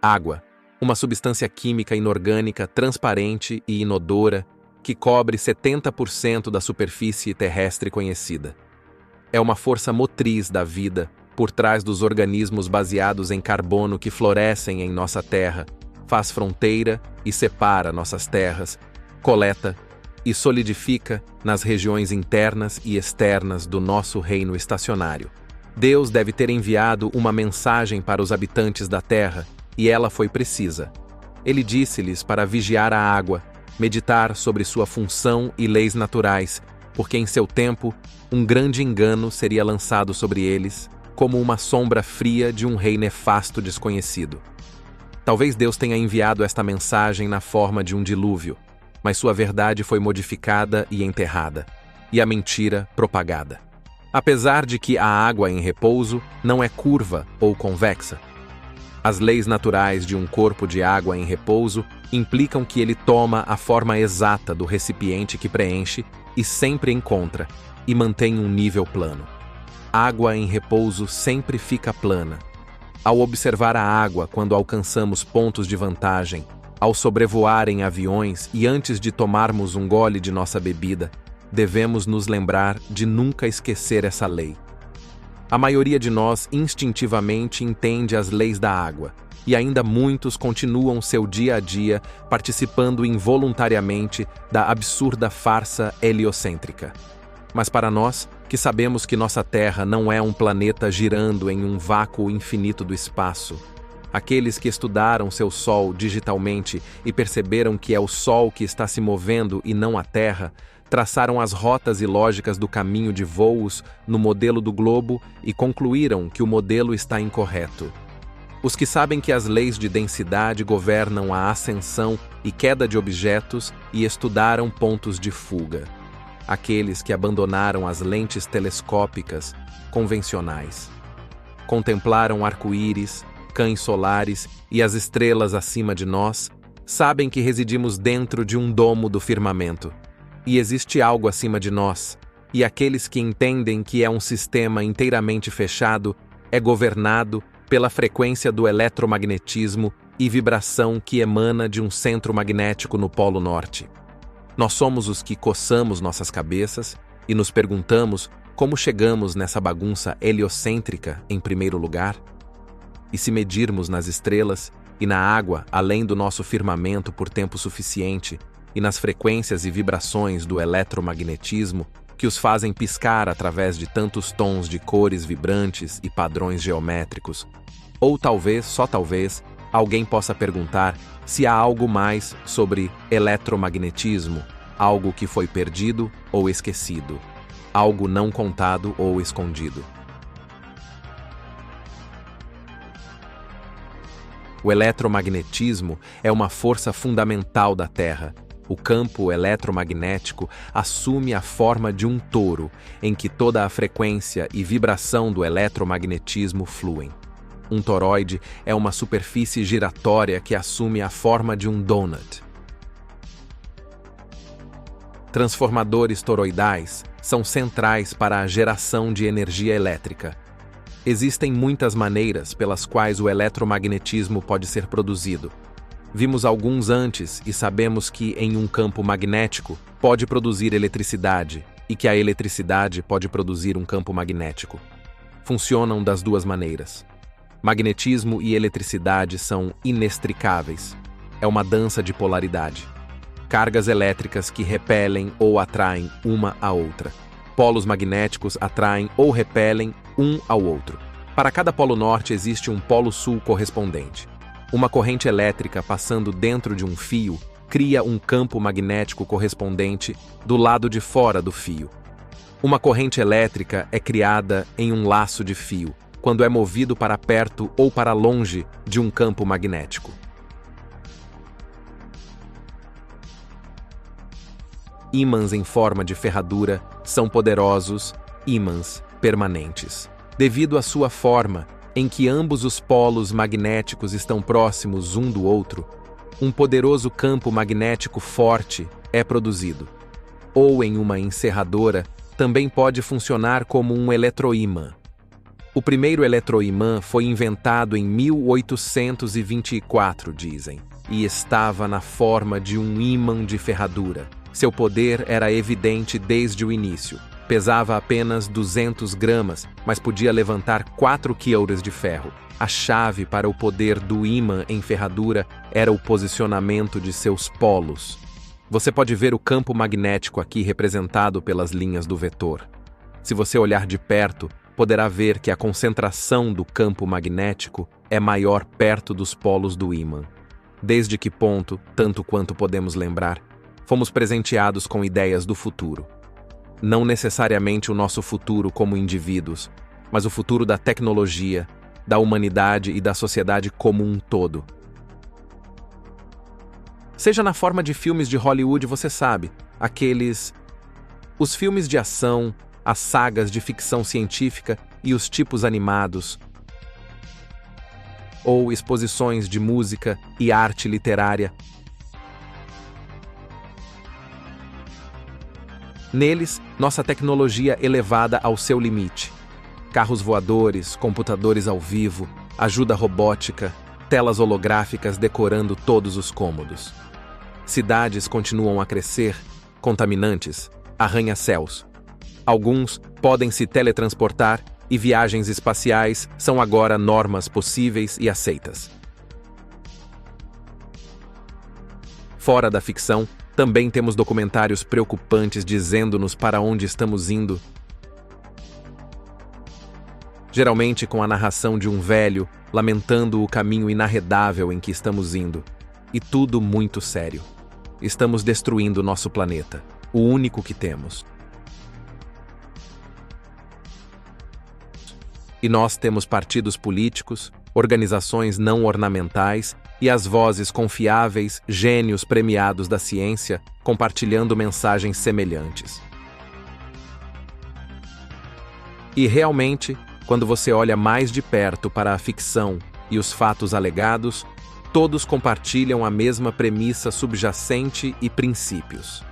Água, uma substância química inorgânica transparente e inodora que cobre 70% da superfície terrestre conhecida. É uma força motriz da vida por trás dos organismos baseados em carbono que florescem em nossa terra, faz fronteira e separa nossas terras, coleta e solidifica nas regiões internas e externas do nosso reino estacionário. Deus deve ter enviado uma mensagem para os habitantes da terra, e ela foi precisa. Ele disse-lhes para vigiar a água, meditar sobre sua função e leis naturais, porque em seu tempo um grande engano seria lançado sobre eles, como uma sombra fria de um rei nefasto desconhecido. Talvez Deus tenha enviado esta mensagem na forma de um dilúvio, mas sua verdade foi modificada e enterrada, e a mentira propagada. Apesar de que a água em repouso não é curva ou convexa, as leis naturais de um corpo de água em repouso implicam que ele toma a forma exata do recipiente que preenche e sempre encontra, e mantém um nível plano. Água em repouso sempre fica plana. Ao observar a água quando alcançamos pontos de vantagem, ao sobrevoar em aviões e antes de tomarmos um gole de nossa bebida, devemos nos lembrar de nunca esquecer essa lei. A maioria de nós instintivamente entende as leis da água, e ainda muitos continuam seu dia a dia participando involuntariamente da absurda farsa heliocêntrica. Mas para nós, que sabemos que nossa Terra não é um planeta girando em um vácuo infinito do espaço, aqueles que estudaram seu Sol digitalmente e perceberam que é o Sol que está se movendo e não a Terra, traçaram as rotas e lógicas do caminho de voos no modelo do globo e concluíram que o modelo está incorreto. Os que sabem que as leis de densidade governam a ascensão e queda de objetos e estudaram pontos de fuga. Aqueles que abandonaram as lentes telescópicas convencionais. Contemplaram arco-íris, cães solares e as estrelas acima de nós, sabem que residimos dentro de um domo do firmamento. E existe algo acima de nós, e aqueles que entendem que é um sistema inteiramente fechado é governado pela frequência do eletromagnetismo e vibração que emana de um centro magnético no Polo Norte. Nós somos os que coçamos nossas cabeças e nos perguntamos como chegamos nessa bagunça heliocêntrica em primeiro lugar. E se medirmos nas estrelas e na água além do nosso firmamento por tempo suficiente, e nas frequências e vibrações do eletromagnetismo que os fazem piscar através de tantos tons de cores vibrantes e padrões geométricos. Ou talvez, só talvez, alguém possa perguntar se há algo mais sobre eletromagnetismo, algo que foi perdido ou esquecido, algo não contado ou escondido. O eletromagnetismo é uma força fundamental da Terra. O campo eletromagnético assume a forma de um toro, em que toda a frequência e vibração do eletromagnetismo fluem. Um toroide é uma superfície giratória que assume a forma de um donut. Transformadores toroidais são centrais para a geração de energia elétrica. Existem muitas maneiras pelas quais o eletromagnetismo pode ser produzido. Vimos alguns antes e sabemos que em um campo magnético pode produzir eletricidade e que a eletricidade pode produzir um campo magnético. Funcionam das duas maneiras. Magnetismo e eletricidade são inextricáveis. É uma dança de polaridade. Cargas elétricas que repelem ou atraem uma à outra. Polos magnéticos atraem ou repelem um ao outro. Para cada polo norte existe um polo sul correspondente. Uma corrente elétrica passando dentro de um fio cria um campo magnético correspondente do lado de fora do fio. Uma corrente elétrica é criada em um laço de fio, quando é movido para perto ou para longe de um campo magnético. Ímãs em forma de ferradura são poderosos ímãs permanentes. Devido à sua forma, em que ambos os polos magnéticos estão próximos um do outro, um poderoso campo magnético forte é produzido. Ou em uma encerradora, também pode funcionar como um eletroímã. O primeiro eletroimã foi inventado em 1824, dizem, e estava na forma de um ímã de ferradura. Seu poder era evidente desde o início. Pesava apenas 200 gramas, mas podia levantar 4 quilos de ferro. A chave para o poder do ímã em ferradura era o posicionamento de seus polos. Você pode ver o campo magnético aqui representado pelas linhas do vetor. Se você olhar de perto, poderá ver que a concentração do campo magnético é maior perto dos polos do ímã. Desde que ponto, tanto quanto podemos lembrar, fomos presenteados com ideias do futuro. Não necessariamente o nosso futuro como indivíduos, mas o futuro da tecnologia, da humanidade e da sociedade como um todo. Seja na forma de filmes de Hollywood, você sabe, os filmes de ação, as sagas de ficção científica e os tipos animados, ou exposições de música e arte literária. Neles, nossa tecnologia elevada ao seu limite. Carros voadores, computadores ao vivo, ajuda robótica, telas holográficas decorando todos os cômodos. Cidades continuam a crescer, contaminantes, arranha-céus. Alguns podem se teletransportar e viagens espaciais são agora normas possíveis e aceitas. Fora da ficção, também temos documentários preocupantes dizendo-nos para onde estamos indo. Geralmente com a narração de um velho lamentando o caminho inarredável em que estamos indo. E tudo muito sério. Estamos destruindo nosso planeta, o único que temos. E nós temos partidos políticos, organizações não ornamentais e as vozes confiáveis, gênios premiados da ciência, compartilhando mensagens semelhantes. E realmente, quando você olha mais de perto para a ficção e os fatos alegados, todos compartilham a mesma premissa subjacente e princípios.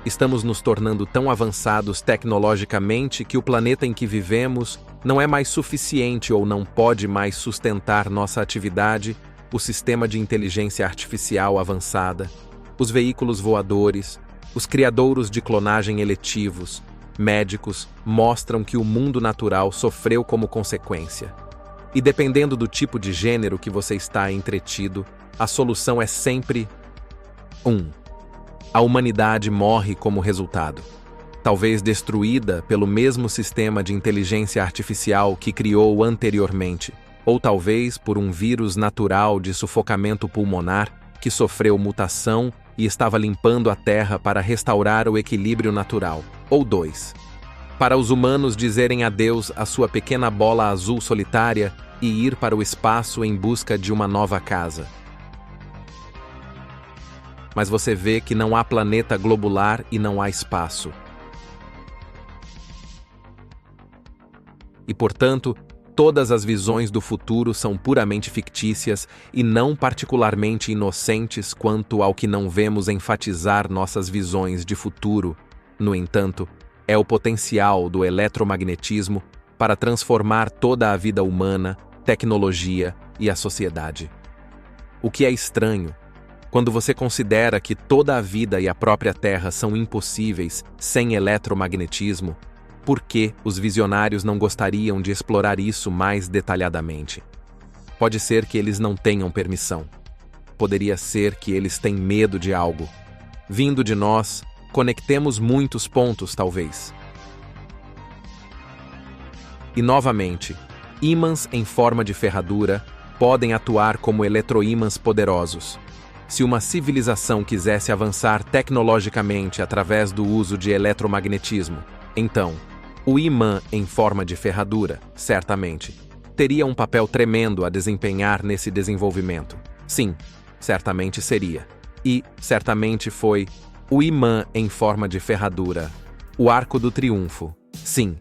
Estamos nos tornando tão avançados tecnologicamente que o planeta em que vivemos não é mais suficiente ou não pode mais sustentar nossa atividade, o sistema de inteligência artificial avançada, os veículos voadores, os criadouros de clonagem eletivos, médicos, mostram que o mundo natural sofreu como consequência. E dependendo do tipo de gênero que você está entretido, a solução é sempre 1. A humanidade morre como resultado, talvez destruída pelo mesmo sistema de inteligência artificial que criou anteriormente, ou talvez por um vírus natural de sufocamento pulmonar que sofreu mutação e estava limpando a Terra para restaurar o equilíbrio natural. Ou 2. Para os humanos dizerem adeus à sua pequena bola azul solitária e ir para o espaço em busca de uma nova casa. Mas você vê que não há planeta globular e não há espaço. E, portanto, todas as visões do futuro são puramente fictícias e não particularmente inocentes quanto ao que não vemos enfatizar nossas visões de futuro. No entanto, é o potencial do eletromagnetismo para transformar toda a vida humana, tecnologia e a sociedade. O que é estranho, quando você considera que toda a vida e a própria Terra são impossíveis sem eletromagnetismo, por que os visionários não gostariam de explorar isso mais detalhadamente? Pode ser que eles não tenham permissão. Poderia ser que eles têm medo de algo. Vindo de nós, conectemos muitos pontos, talvez. E novamente, ímãs em forma de ferradura podem atuar como eletroímãs poderosos. Se uma civilização quisesse avançar tecnologicamente através do uso de eletromagnetismo, então, o ímã em forma de ferradura, certamente, teria um papel tremendo a desempenhar nesse desenvolvimento. Sim, certamente seria. E, certamente foi, o ímã em forma de ferradura. O Arco do Triunfo. Sim,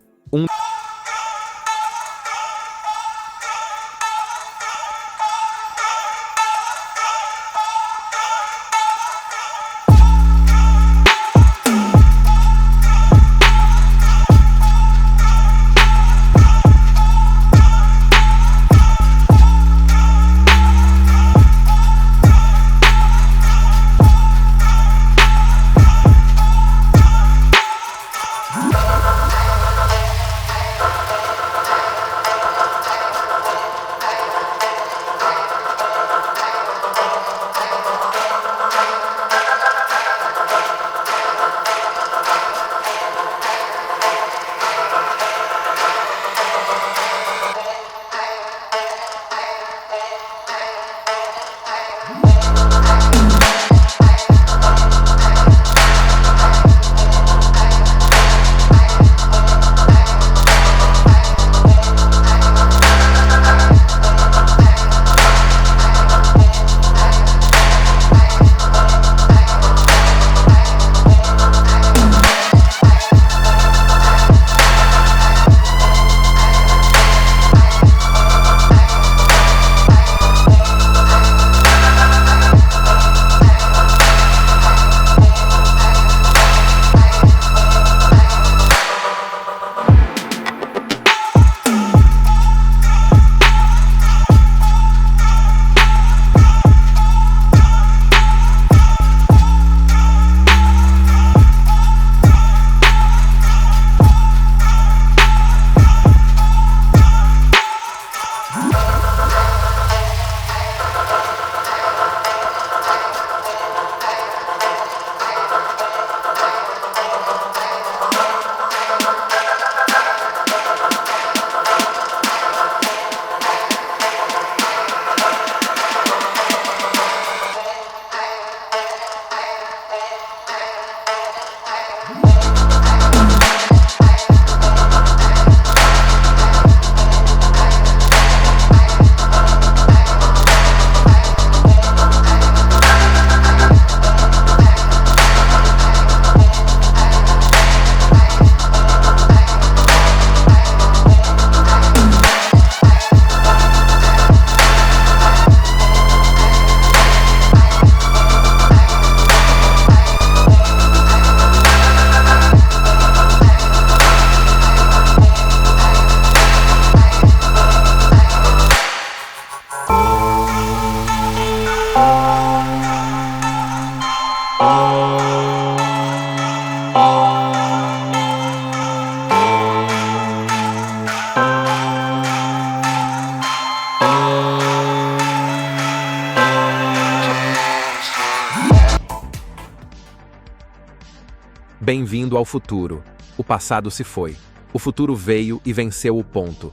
Bem-vindo ao futuro. O passado se foi. O futuro veio e venceu o ponto.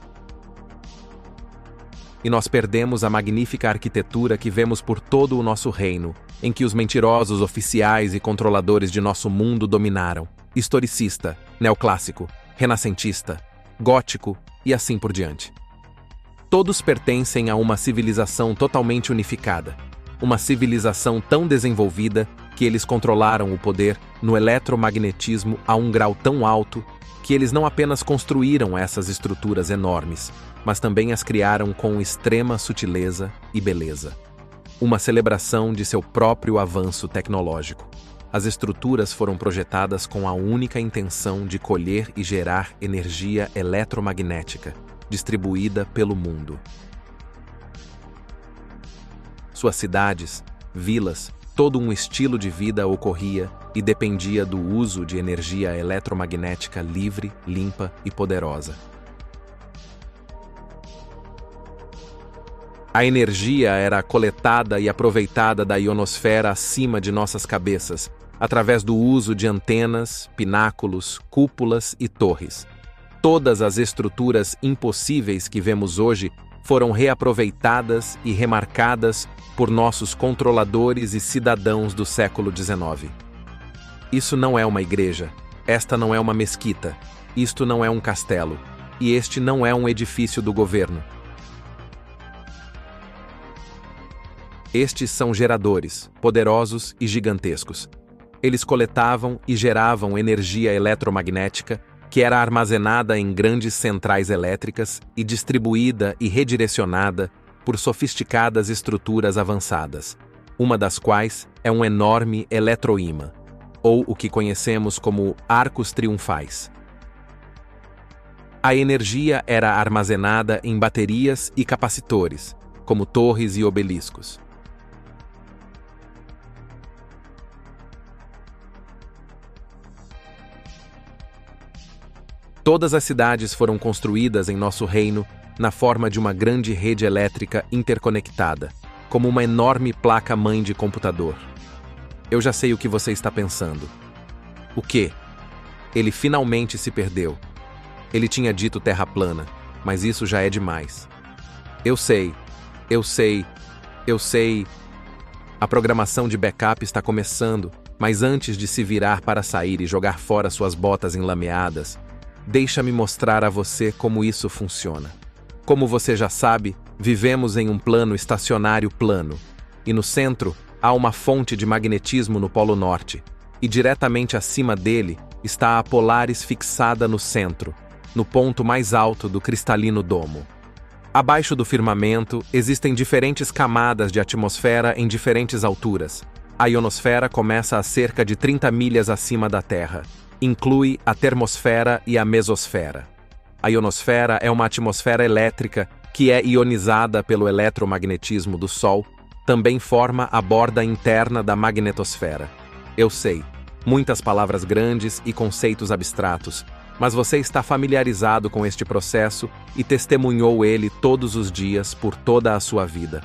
E nós perdemos a magnífica arquitetura que vemos por todo o nosso reino, em que os mentirosos oficiais e controladores de nosso mundo dominaram. Historicista, neoclássico, renascentista, gótico e assim por diante. Todos pertencem a uma civilização totalmente unificada. Uma civilização tão desenvolvida que eles controlaram o poder no eletromagnetismo a um grau tão alto que eles não apenas construíram essas estruturas enormes, mas também as criaram com extrema sutileza e beleza. Uma celebração de seu próprio avanço tecnológico. As estruturas foram projetadas com a única intenção de colher e gerar energia eletromagnética, distribuída pelo mundo. Suas cidades, vilas, todo um estilo de vida ocorria e dependia do uso de energia eletromagnética livre, limpa e poderosa. A energia era coletada e aproveitada da ionosfera acima de nossas cabeças, através do uso de antenas, pináculos, cúpulas e torres. Todas as estruturas impossíveis que vemos hoje foram reaproveitadas e remarcadas por nossos controladores e cidadãos do século XIX. Isso não é uma igreja, esta não é uma mesquita, isto não é um castelo, e este não é um edifício do governo. Estes são geradores, poderosos e gigantescos. Eles coletavam e geravam energia eletromagnética que era armazenada em grandes centrais elétricas e distribuída e redirecionada por sofisticadas estruturas avançadas, uma das quais é um enorme eletroímã, ou o que conhecemos como arcos triunfais. A energia era armazenada em baterias e capacitores, como torres e obeliscos. Todas as cidades foram construídas em nosso reino na forma de uma grande rede elétrica interconectada, como uma enorme placa-mãe de computador. Eu já sei o que você está pensando. O quê? Ele finalmente se perdeu. Ele tinha dito terra plana, mas isso já é demais. Eu sei. A programação de backup está começando, mas antes de se virar para sair e jogar fora suas botas enlameadas, deixa-me mostrar a você como isso funciona. Como você já sabe, vivemos em um plano estacionário plano, e no centro há uma fonte de magnetismo no Polo Norte, e diretamente acima dele está a Polaris fixada no centro, no ponto mais alto do cristalino domo. Abaixo do firmamento existem diferentes camadas de atmosfera em diferentes alturas. A ionosfera começa a cerca de 30 milhas acima da Terra. Inclui a termosfera e a mesosfera. A ionosfera é uma atmosfera elétrica que é ionizada pelo eletromagnetismo do Sol, também forma a borda interna da magnetosfera. Eu sei, muitas palavras grandes e conceitos abstratos, mas você está familiarizado com este processo e testemunhou ele todos os dias por toda a sua vida.